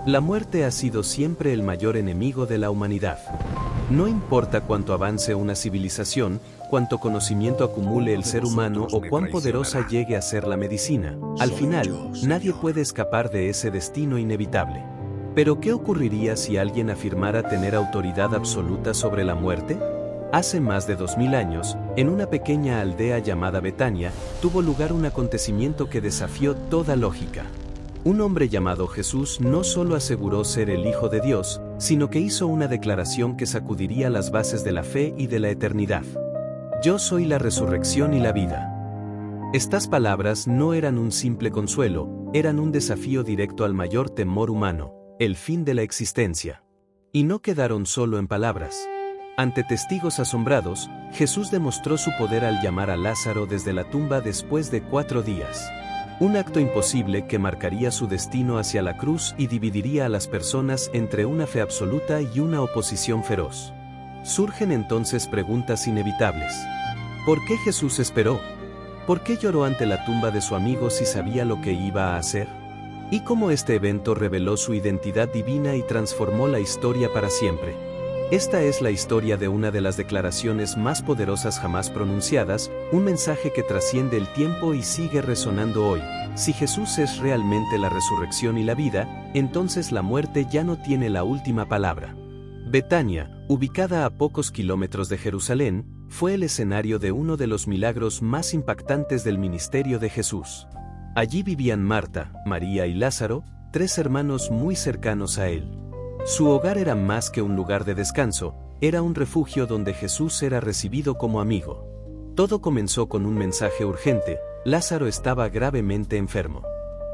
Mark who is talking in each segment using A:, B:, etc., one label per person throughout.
A: La muerte ha sido siempre el mayor enemigo de la humanidad. No importa cuánto avance una civilización, cuánto conocimiento acumule el ser humano o cuán poderosa llegue a ser la medicina, al final, nadie puede escapar de ese destino inevitable. Pero ¿qué ocurriría si alguien afirmara tener autoridad absoluta sobre la muerte? Hace más de 2000 años, en una pequeña aldea llamada Betania, tuvo lugar un acontecimiento que desafió toda lógica. Un hombre llamado Jesús no solo aseguró ser el Hijo de Dios, sino que hizo una declaración que sacudiría las bases de la fe y de la eternidad. Yo soy la resurrección y la vida. Estas palabras no eran un simple consuelo, eran un desafío directo al mayor temor humano, el fin de la existencia. Y no quedaron solo en palabras. Ante testigos asombrados, Jesús demostró su poder al llamar a Lázaro desde la tumba después de 4 días. Un acto imposible que marcaría su destino hacia la cruz y dividiría a las personas entre una fe absoluta y una oposición feroz. Surgen entonces preguntas inevitables. ¿Por qué Jesús esperó? ¿Por qué lloró ante la tumba de su amigo si sabía lo que iba a hacer? ¿Y cómo este evento reveló su identidad divina y transformó la historia para siempre? Esta es la historia de una de las declaraciones más poderosas jamás pronunciadas, un mensaje que trasciende el tiempo y sigue resonando hoy. Si Jesús es realmente la resurrección y la vida, entonces la muerte ya no tiene la última palabra. Betania, ubicada a pocos kilómetros de Jerusalén, fue el escenario de uno de los milagros más impactantes del ministerio de Jesús. Allí vivían Marta, María y Lázaro, 3 hermanos muy cercanos a él. Su hogar era más que un lugar de descanso, era un refugio donde Jesús era recibido como amigo. Todo comenzó con un mensaje urgente: Lázaro estaba gravemente enfermo.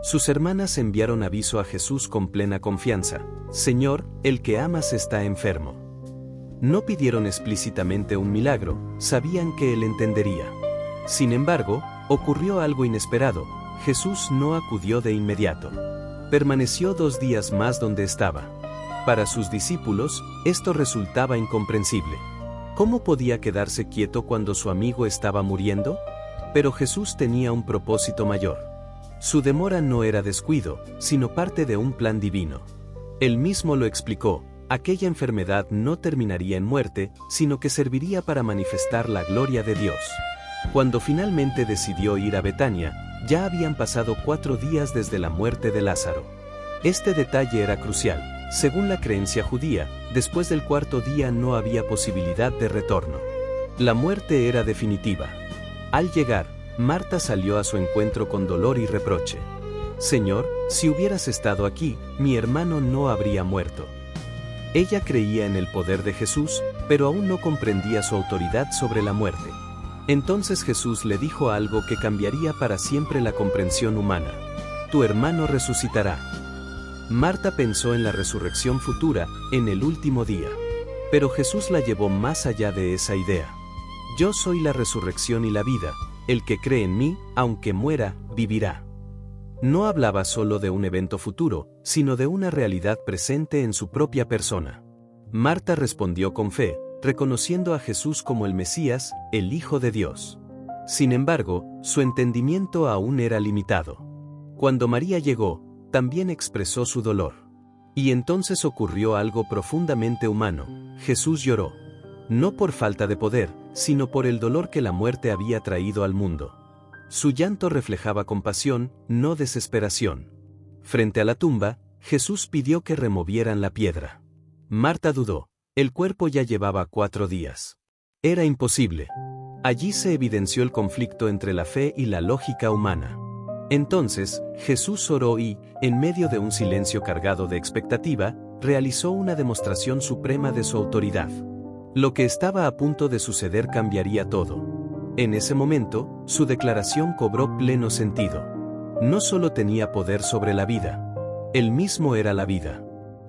A: Sus hermanas enviaron aviso a Jesús con plena confianza: Señor, el que amas está enfermo. No pidieron explícitamente un milagro, sabían que él entendería. Sin embargo, ocurrió algo inesperado: Jesús no acudió de inmediato. Permaneció 2 días más donde estaba. Para sus discípulos, esto resultaba incomprensible. ¿Cómo podía quedarse quieto cuando su amigo estaba muriendo? Pero Jesús tenía un propósito mayor. Su demora no era descuido, sino parte de un plan divino. Él mismo lo explicó: aquella enfermedad no terminaría en muerte, sino que serviría para manifestar la gloria de Dios. Cuando finalmente decidió ir a Betania, ya habían pasado 4 días desde la muerte de Lázaro. Este detalle era crucial. Según la creencia judía, después del 4.º día no había posibilidad de retorno. La muerte era definitiva. Al llegar, Marta salió a su encuentro con dolor y reproche. Señor, si hubieras estado aquí, mi hermano no habría muerto. Ella creía en el poder de Jesús, pero aún no comprendía su autoridad sobre la muerte. Entonces Jesús le dijo algo que cambiaría para siempre la comprensión humana: tu hermano resucitará. Marta pensó en la resurrección futura, en el último día. Pero Jesús la llevó más allá de esa idea. Yo soy la resurrección y la vida, el que cree en mí, aunque muera, vivirá. No hablaba solo de un evento futuro, sino de una realidad presente en su propia persona. Marta respondió con fe, reconociendo a Jesús como el Mesías, el Hijo de Dios. Sin embargo, su entendimiento aún era limitado. Cuando María llegó, también expresó su dolor. Y entonces ocurrió algo profundamente humano: Jesús lloró. No por falta de poder, sino por el dolor que la muerte había traído al mundo. Su llanto reflejaba compasión, no desesperación. Frente a la tumba, Jesús pidió que removieran la piedra. Marta dudó. El cuerpo ya llevaba 4 días. Era imposible. Allí se evidenció el conflicto entre la fe y la lógica humana. Entonces, Jesús oró y, en medio de un silencio cargado de expectativa, realizó una demostración suprema de su autoridad. Lo que estaba a punto de suceder cambiaría todo. En ese momento, su declaración cobró pleno sentido. No solo tenía poder sobre la vida, él mismo era la vida.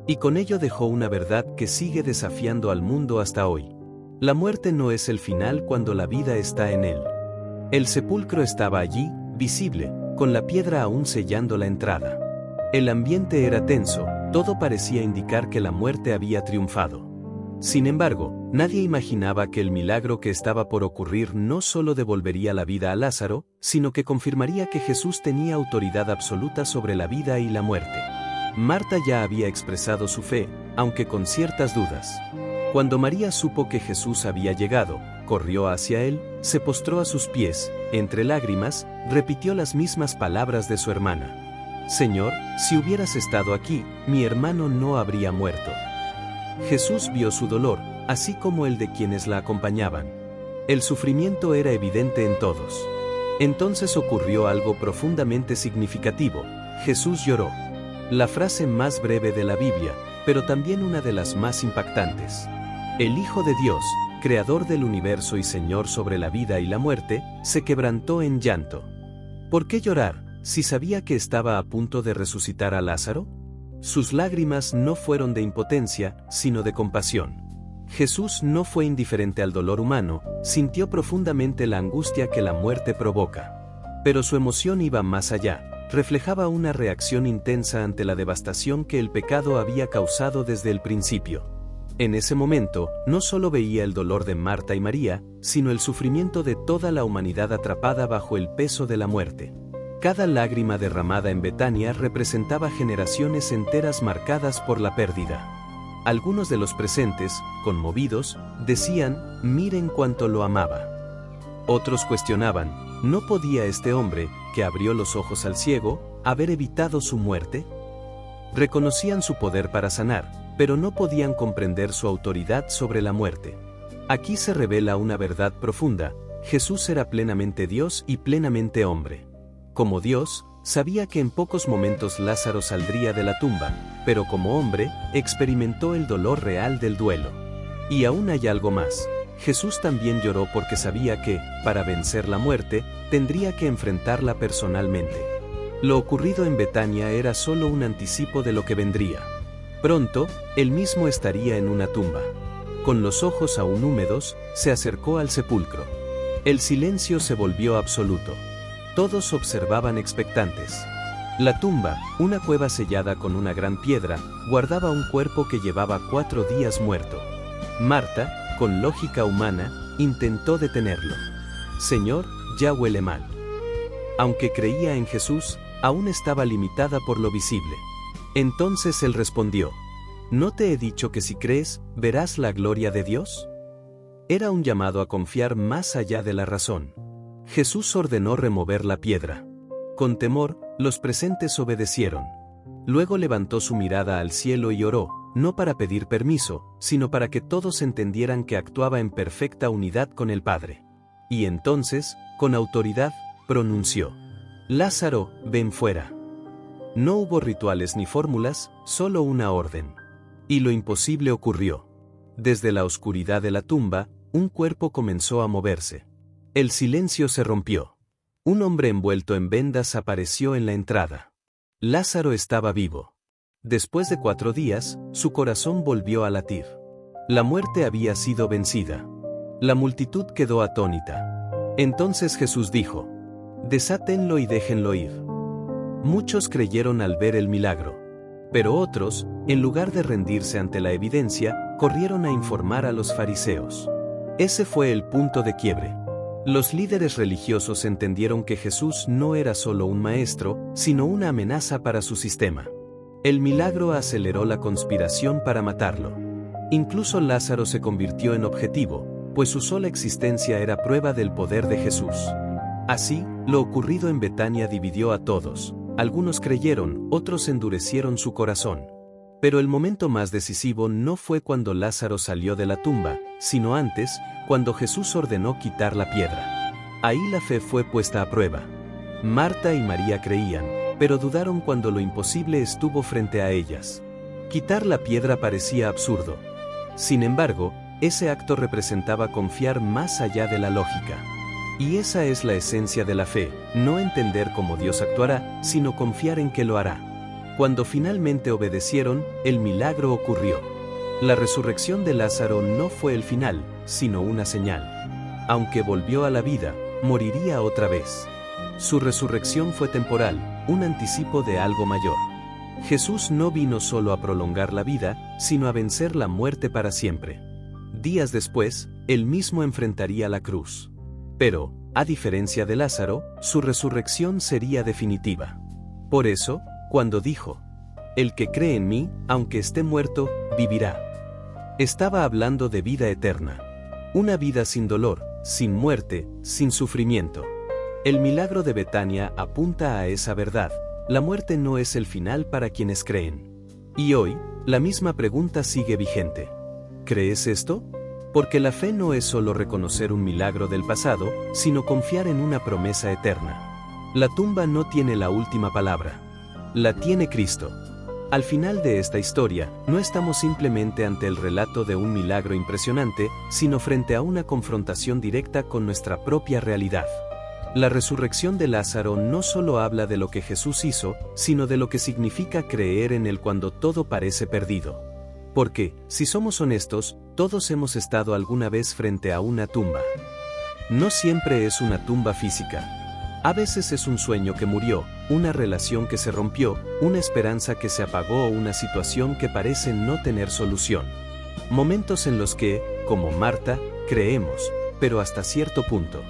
A: Y con ello dejó una verdad que sigue desafiando al mundo hasta hoy. La muerte no es el final cuando la vida está en él. El sepulcro estaba allí, visible, con la piedra aún sellando la entrada. El ambiente era tenso, todo parecía indicar que la muerte había triunfado. Sin embargo, nadie imaginaba que el milagro que estaba por ocurrir no solo devolvería la vida a Lázaro, sino que confirmaría que Jesús tenía autoridad absoluta sobre la vida y la muerte. Marta ya había expresado su fe, aunque con ciertas dudas. Cuando María supo que Jesús había llegado, corrió hacia él, se postró a sus pies, entre lágrimas, repitió las mismas palabras de su hermana. Señor, si hubieras estado aquí, mi hermano no habría muerto. Jesús vio su dolor, así como el de quienes la acompañaban. El sufrimiento era evidente en todos. Entonces ocurrió algo profundamente significativo. Jesús lloró. La frase más breve de la Biblia, pero también una de las más impactantes. El Hijo de Dios, Creador del universo y Señor sobre la vida y la muerte, se quebrantó en llanto. ¿Por qué llorar, si sabía que estaba a punto de resucitar a Lázaro? Sus lágrimas no fueron de impotencia, sino de compasión. Jesús no fue indiferente al dolor humano, sintió profundamente la angustia que la muerte provoca. Pero su emoción iba más allá, reflejaba una reacción intensa ante la devastación que el pecado había causado desde el principio. En ese momento, no solo veía el dolor de Marta y María, sino el sufrimiento de toda la humanidad atrapada bajo el peso de la muerte. Cada lágrima derramada en Betania representaba generaciones enteras marcadas por la pérdida. Algunos de los presentes, conmovidos, decían, miren cuánto lo amaba. Otros cuestionaban, ¿no podía este hombre, que abrió los ojos al ciego, haber evitado su muerte? Reconocían su poder para sanar, pero no podían comprender su autoridad sobre la muerte. Aquí se revela una verdad profunda: Jesús era plenamente Dios y plenamente hombre. Como Dios, sabía que en pocos momentos Lázaro saldría de la tumba, pero como hombre, experimentó el dolor real del duelo. Y aún hay algo más. Jesús también lloró porque sabía que, para vencer la muerte, tendría que enfrentarla personalmente. Lo ocurrido en Betania era solo un anticipo de lo que vendría. Pronto, él mismo estaría en una tumba. Con los ojos aún húmedos, se acercó al sepulcro. El silencio se volvió absoluto. Todos observaban expectantes. La tumba, una cueva sellada con una gran piedra, guardaba un cuerpo que llevaba 4 días muerto. Marta, con lógica humana, intentó detenerlo. Señor, ya huele mal. Aunque creía en Jesús, aún estaba limitada por lo visible. Entonces él respondió, ¿no te he dicho que si crees, verás la gloria de Dios? Era un llamado a confiar más allá de la razón. Jesús ordenó remover la piedra. Con temor, los presentes obedecieron. Luego levantó su mirada al cielo y oró, no para pedir permiso, sino para que todos entendieran que actuaba en perfecta unidad con el Padre. Y entonces, con autoridad, pronunció, Lázaro, ven fuera. No hubo rituales ni fórmulas, solo una orden. Y lo imposible ocurrió. Desde la oscuridad de la tumba, un cuerpo comenzó a moverse. El silencio se rompió. Un hombre envuelto en vendas apareció en la entrada. Lázaro estaba vivo. Después de 4 días, su corazón volvió a latir. La muerte había sido vencida. La multitud quedó atónita. Entonces Jesús dijo, desátenlo y déjenlo ir. Muchos creyeron al ver el milagro. Pero otros, en lugar de rendirse ante la evidencia, corrieron a informar a los fariseos. Ese fue el punto de quiebre. Los líderes religiosos entendieron que Jesús no era solo un maestro, sino una amenaza para su sistema. El milagro aceleró la conspiración para matarlo. Incluso Lázaro se convirtió en objetivo, pues su sola existencia era prueba del poder de Jesús. Así, lo ocurrido en Betania dividió a todos. Algunos creyeron, otros endurecieron su corazón. Pero el momento más decisivo no fue cuando Lázaro salió de la tumba, sino antes, cuando Jesús ordenó quitar la piedra. Ahí la fe fue puesta a prueba. Marta y María creían, pero dudaron cuando lo imposible estuvo frente a ellas. Quitar la piedra parecía absurdo. Sin embargo, ese acto representaba confiar más allá de la lógica. Y esa es la esencia de la fe, no entender cómo Dios actuará, sino confiar en que lo hará. Cuando finalmente obedecieron, el milagro ocurrió. La resurrección de Lázaro no fue el final, sino una señal. Aunque volvió a la vida, moriría otra vez. Su resurrección fue temporal, un anticipo de algo mayor. Jesús no vino solo a prolongar la vida, sino a vencer la muerte para siempre. Días después, él mismo enfrentaría la cruz. Pero, a diferencia de Lázaro, su resurrección sería definitiva. Por eso, cuando dijo, El que cree en mí, aunque esté muerto, vivirá. Estaba hablando de vida eterna. Una vida sin dolor, sin muerte, sin sufrimiento. El milagro de Betania apunta a esa verdad. La muerte no es el final para quienes creen. Y hoy, la misma pregunta sigue vigente. ¿Crees esto? Porque la fe no es solo reconocer un milagro del pasado, sino confiar en una promesa eterna. La tumba no tiene la última palabra. La tiene Cristo. Al final de esta historia, no estamos simplemente ante el relato de un milagro impresionante, sino frente a una confrontación directa con nuestra propia realidad. La resurrección de Lázaro no solo habla de lo que Jesús hizo, sino de lo que significa creer en Él cuando todo parece perdido. Porque, si somos honestos, todos hemos estado alguna vez frente a una tumba. No siempre es una tumba física. A veces es un sueño que murió, una relación que se rompió, una esperanza que se apagó o una situación que parece no tener solución. Momentos en los que, como Marta, creemos, pero hasta cierto punto.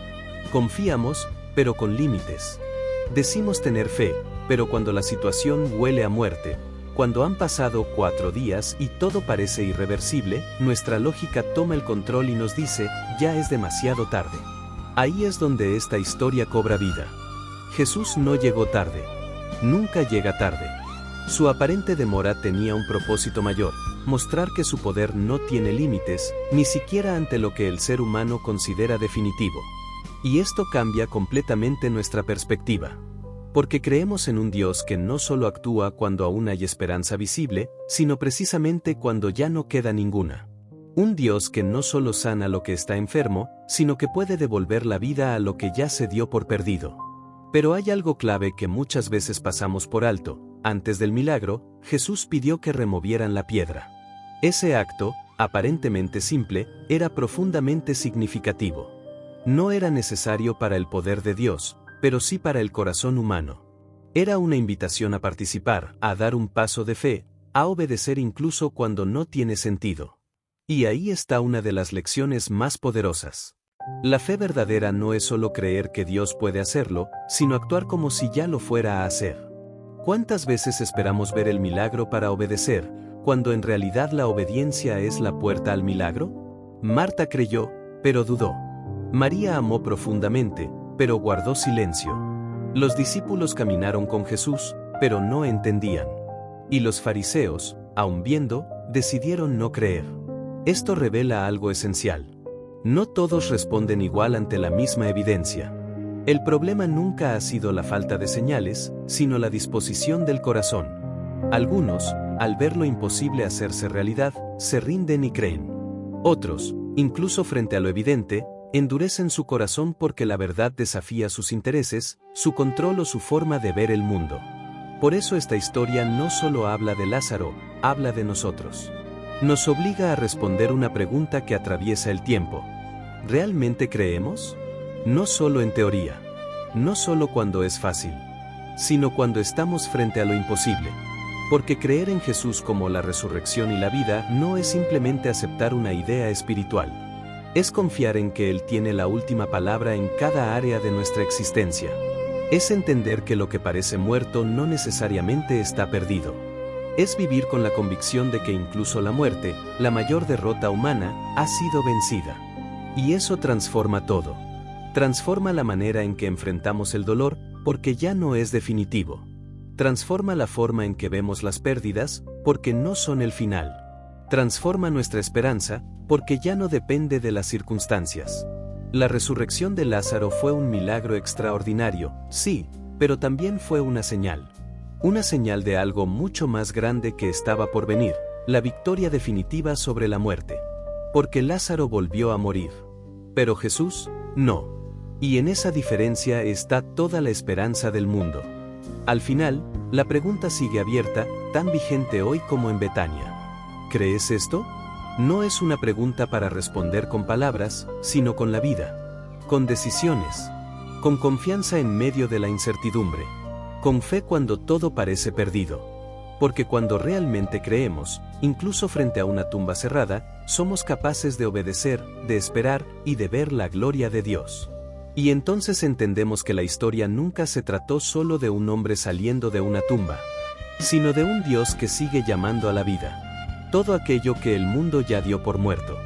A: Confiamos, pero con límites. Decimos tener fe, pero cuando la situación huele a muerte, cuando han pasado 4 días y todo parece irreversible, nuestra lógica toma el control y nos dice, ya es demasiado tarde. Ahí es donde esta historia cobra vida. Jesús no llegó tarde. Nunca llega tarde. Su aparente demora tenía un propósito mayor, mostrar que su poder no tiene límites, ni siquiera ante lo que el ser humano considera definitivo. Y esto cambia completamente nuestra perspectiva. Porque creemos en un Dios que no solo actúa cuando aún hay esperanza visible, sino precisamente cuando ya no queda ninguna. Un Dios que no solo sana lo que está enfermo, sino que puede devolver la vida a lo que ya se dio por perdido. Pero hay algo clave que muchas veces pasamos por alto. Antes del milagro, Jesús pidió que removieran la piedra. Ese acto, aparentemente simple, era profundamente significativo. No era necesario para el poder de Dios, pero sí para el corazón humano. Era una invitación a participar, a dar un paso de fe, a obedecer incluso cuando no tiene sentido. Y ahí está una de las lecciones más poderosas. La fe verdadera no es solo creer que Dios puede hacerlo, sino actuar como si ya lo fuera a hacer. ¿Cuántas veces esperamos ver el milagro para obedecer, cuando en realidad la obediencia es la puerta al milagro? Marta creyó, pero dudó. María amó profundamente, pero guardó silencio. Los discípulos caminaron con Jesús, pero no entendían. Y los fariseos, aun viendo, decidieron no creer. Esto revela algo esencial. No todos responden igual ante la misma evidencia. El problema nunca ha sido la falta de señales, sino la disposición del corazón. Algunos, al ver lo imposible hacerse realidad, se rinden y creen. Otros, incluso frente a lo evidente, endurecen su corazón porque la verdad desafía sus intereses, su control o su forma de ver el mundo. Por eso esta historia no solo habla de Lázaro, habla de nosotros. Nos obliga a responder una pregunta que atraviesa el tiempo. ¿Realmente creemos? No solo en teoría. No solo cuando es fácil. Sino cuando estamos frente a lo imposible. Porque creer en Jesús como la resurrección y la vida no es simplemente aceptar una idea espiritual. Es confiar en que Él tiene la última palabra en cada área de nuestra existencia. Es entender que lo que parece muerto no necesariamente está perdido. Es vivir con la convicción de que incluso la muerte, la mayor derrota humana, ha sido vencida. Y eso transforma todo. Transforma la manera en que enfrentamos el dolor, porque ya no es definitivo. Transforma la forma en que vemos las pérdidas, porque no son el final. Transforma nuestra esperanza, porque ya no depende de las circunstancias. La resurrección de Lázaro fue un milagro extraordinario, sí, pero también fue una señal. Una señal de algo mucho más grande que estaba por venir, la victoria definitiva sobre la muerte. Porque Lázaro volvió a morir. Pero Jesús, no. Y en esa diferencia está toda la esperanza del mundo. Al final, la pregunta sigue abierta, tan vigente hoy como en Betania. ¿Crees esto? No es una pregunta para responder con palabras, sino con la vida. Con decisiones. Con confianza en medio de la incertidumbre. Con fe cuando todo parece perdido. Porque cuando realmente creemos, incluso frente a una tumba cerrada, somos capaces de obedecer, de esperar y de ver la gloria de Dios. Y entonces entendemos que la historia nunca se trató solo de un hombre saliendo de una tumba. sino de un Dios que sigue llamando a la vida todo aquello que el mundo ya dio por muerto.